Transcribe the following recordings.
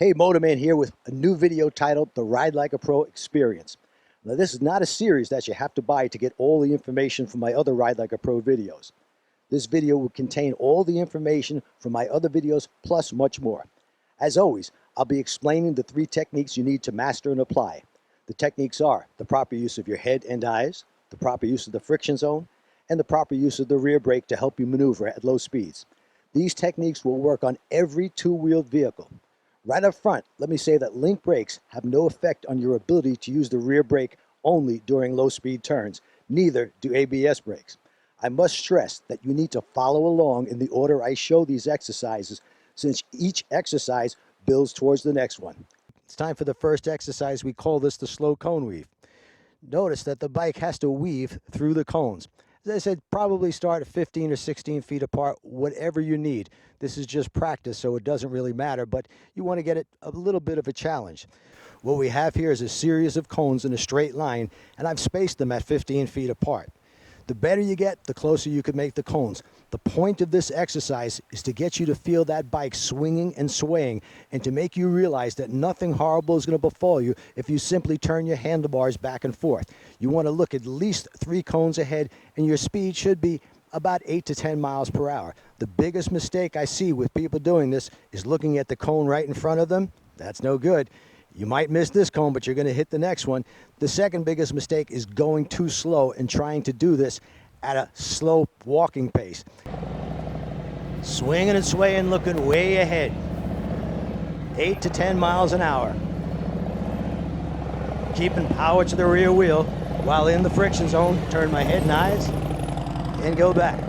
Hey, Motorman here with a new video titled The Ride Like a Pro Experience. Now, this is not a series that you have to buy to get all the information from my other Ride Like a Pro videos. This video will contain all the information from my other videos plus much more. As always, I'll be explaining the 3 techniques you need to master and apply. The techniques are the proper use of your head and eyes, the proper use of the friction zone, and the proper use of the rear brake to help you maneuver at low speeds. These techniques will work on every 2-wheeled vehicle. Right up front, let me say that link brakes have no effect on your ability to use the rear brake only during low-speed turns. Neither do ABS brakes. I must stress that you need to follow along in the order I show these exercises, since each exercise builds towards the next one. It's time for the first exercise. We call this the slow cone weave. Notice that the bike has to weave through the cones. As I said, probably start at 15 or 16 feet apart, whatever you need. This is just practice, so it doesn't really matter, but you want to get it a little bit of a challenge. What we have here is a series of cones in a straight line, and I've spaced them at 15 feet apart. The better you get, the closer you can make the cones. The point of this exercise is to get you to feel that bike swinging and swaying, and to make you realize that nothing horrible is going to befall you if you simply turn your handlebars back and forth. You want to look at least 3 cones ahead, and your speed should be about 8 to 10 miles per hour. The biggest mistake I see with people doing this is looking at the cone right in front of them. That's no good. You might miss this cone, but you're going to hit the next one. The second biggest mistake is going too slow and trying to do this at a slow walking pace. Swinging and swaying, looking way ahead. 8 to 10 miles an hour. Keeping power to the rear wheel while in the friction zone. Turn my head and eyes and go back.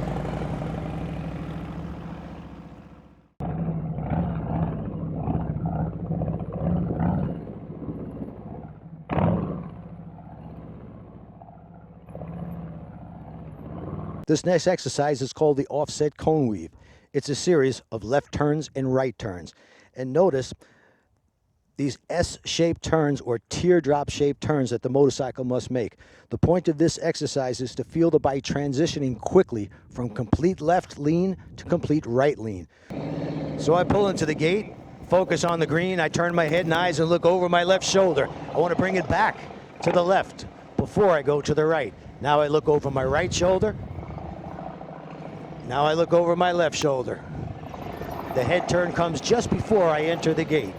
This next exercise is called the offset cone weave. It's a series of left turns and right turns. And notice these S-shaped turns or teardrop-shaped turns that the motorcycle must make. The point of this exercise is to feel the bike transitioning quickly from complete left lean to complete right lean. So I pull into the gate, focus on the green, I turn my head and eyes and look over my left shoulder. I want to bring it back to the left before I go to the right. Now I look over my right shoulder. Now I look over my left shoulder. The head turn comes just before I enter the gate.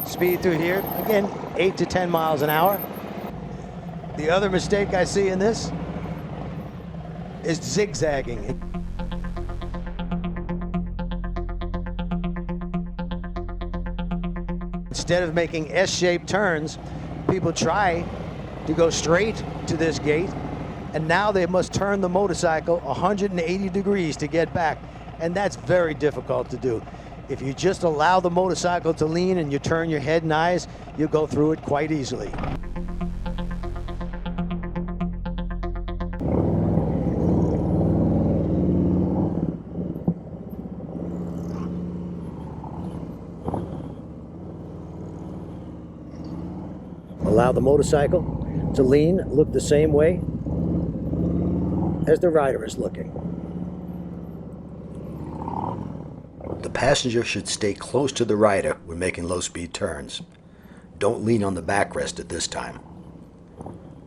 Speed through here, again, 8 to 10 miles an hour. The other mistake I see in this is zigzagging. Instead of making S-shaped turns, people try to go straight to this gate, and now they must turn the motorcycle 180 degrees to get back, and that's very difficult to do. If you just allow the motorcycle to lean and you turn your head and eyes, you'll go through it quite easily. Allow the motorcycle to lean, look the same way as the rider is looking. The passenger should stay close to the rider when making low-speed turns. Don't lean on the backrest at this time.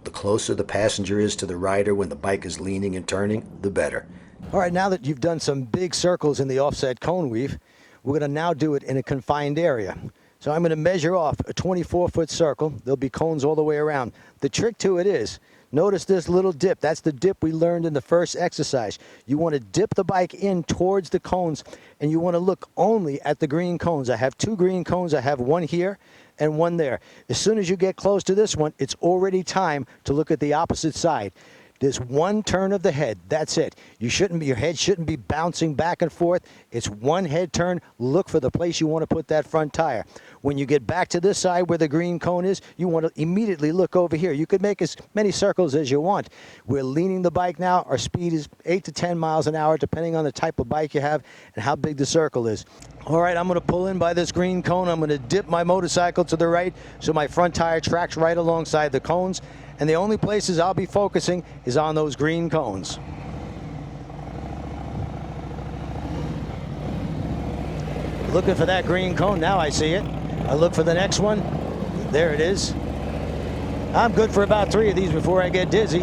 The closer the passenger is to the rider when the bike is leaning and turning, the better. All right, now that you've done some big circles in the offset cone weave, we're going to now do it in a confined area. So I'm going to measure off a 24-foot circle. There'll be cones all the way around. The trick to it is, notice this little dip. That's the dip we learned in the first exercise. You want to dip the bike in towards the cones, and you want to look only at the green cones. I have 2 green cones. I have one here and one there. As soon as you get close to this one, it's already time to look at the opposite side. There's one turn of the head. That's it. Your head shouldn't be bouncing back and forth. It's one head turn. Look for the place you want to put that front tire. When you get back to this side where the green cone is, you want to immediately look over here. You could make as many circles as you want. We're leaning the bike now. Our speed is 8 to 10 miles an hour, depending on the type of bike you have and how big the circle is. All right, I'm going to pull in by this green cone. I'm going to dip my motorcycle to the right so my front tire tracks right alongside the cones. And the only places I'll be focusing is on those green cones. looking for that green cone. Now I see it. I look for the next one. There it is. I'm good for about 3 of these before I get dizzy.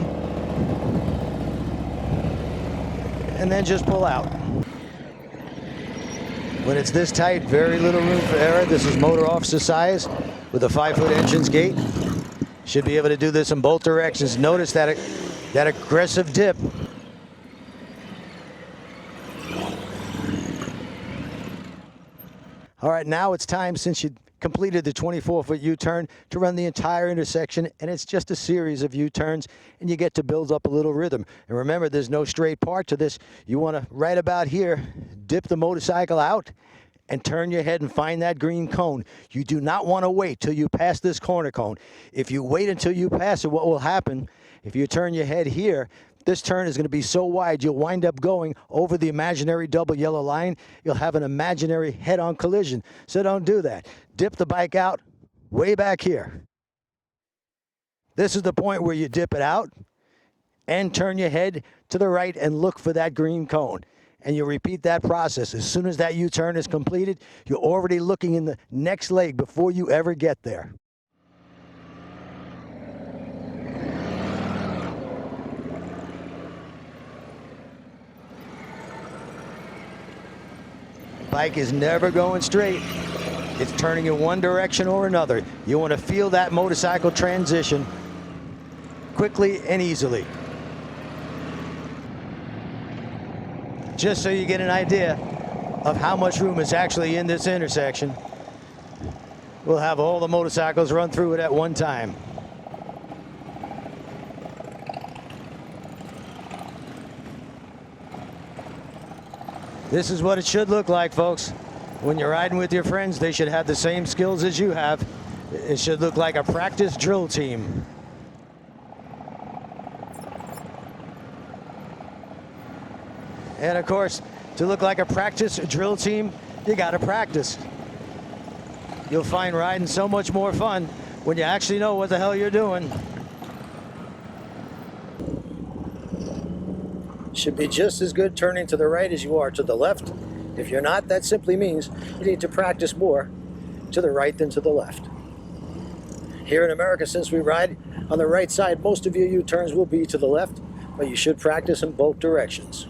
And then just pull out. When it's this tight, very little room for error. This is motor officer size with a 5-foot entrance gate. Should be able to do this in both directions. Notice that aggressive dip. All right, now it's time, since you completed the 24-foot U-turn, to run the entire intersection, and it's just a series of U-turns, and you get to build up a little rhythm. And remember, there's no straight part to this. You want to, right about here, dip the motorcycle out and turn your head and find that green cone. You do not want to wait till you pass this corner cone. If you wait until you pass it, what will happen, if you turn your head here, this turn is going to be so wide, you'll wind up going over the imaginary double yellow line. You'll have an imaginary head-on collision. So don't do that. Dip the bike out way back here. This is the point where you dip it out and turn your head to the right and look for that green cone. And you repeat that process. As soon as that U-turn is completed, you're already looking in the next leg before you ever get there. Bike is never going straight. It's turning in one direction or another. You want to feel that motorcycle transition quickly and easily. Just so you get an idea of how much room is actually in this intersection, we'll have all the motorcycles run through it at one time. This is what it should look like, folks. When you're riding with your friends, they should have the same skills as you have. It should look like a practice drill team. And of course, to look like a practice drill team, you gotta practice. You'll find riding so much more fun when you actually know what the hell you're doing. Should be just as good turning to the right as you are to the left. If you're not, that simply means you need to practice more to the right than to the left. Here in America, since we ride on the right side, most of your U-turns will be to the left, but you should practice in both directions.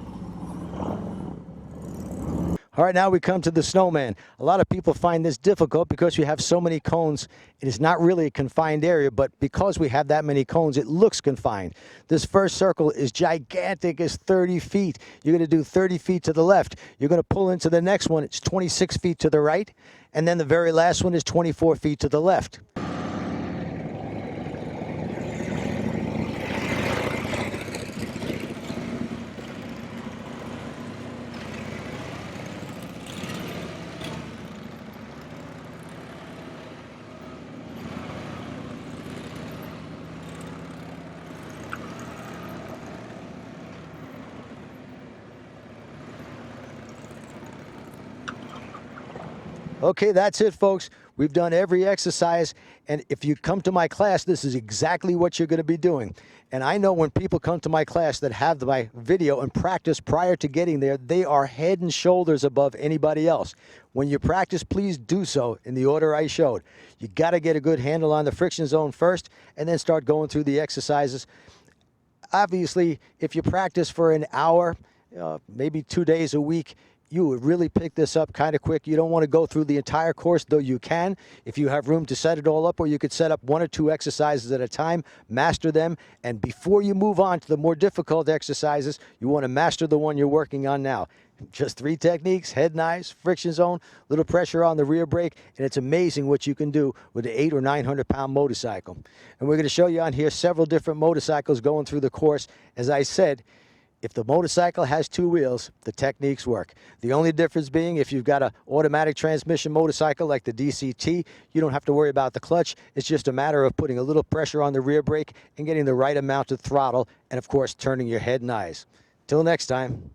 All right, now we come to the Snowman. A lot of people find this difficult because you have so many cones. It is not really a confined area, but because we have that many cones, it looks confined. This first circle is gigantic, it's 30 feet. You're gonna do 30 feet to the left. You're gonna pull into the next one, it's 26 feet to the right, and then the very last one is 24 feet to the left. Okay, that's it, folks. We've done every exercise, and if you come to my class, this is exactly what you're going to be doing. And I know when people come to my class that have my video and practice prior to getting there, they are head and shoulders above anybody else. When you practice, please do so in the order I showed. You got to get a good handle on the friction zone first, and then start going through the exercises. Obviously, if you practice for an hour, maybe 2 days a week, you would really pick this up kind of quick. You don't want to go through the entire course, though you can if you have room to set it all up, or you could set up 1 or 2 exercises at a time, master them, and before you move on to the more difficult exercises, you want to master the one you're working on now. Just 3 techniques: head and eyes, friction zone, little pressure on the rear brake, and it's amazing what you can do with an 800 or 900 pound motorcycle. And we're going to show you on here several different motorcycles going through the course. As I said, if the motorcycle has 2 wheels, the techniques work. The only difference being, if you've got an automatic transmission motorcycle like the DCT, you don't have to worry about the clutch. It's just a matter of putting a little pressure on the rear brake and getting the right amount of throttle, and of course, turning your head and eyes. Till next time.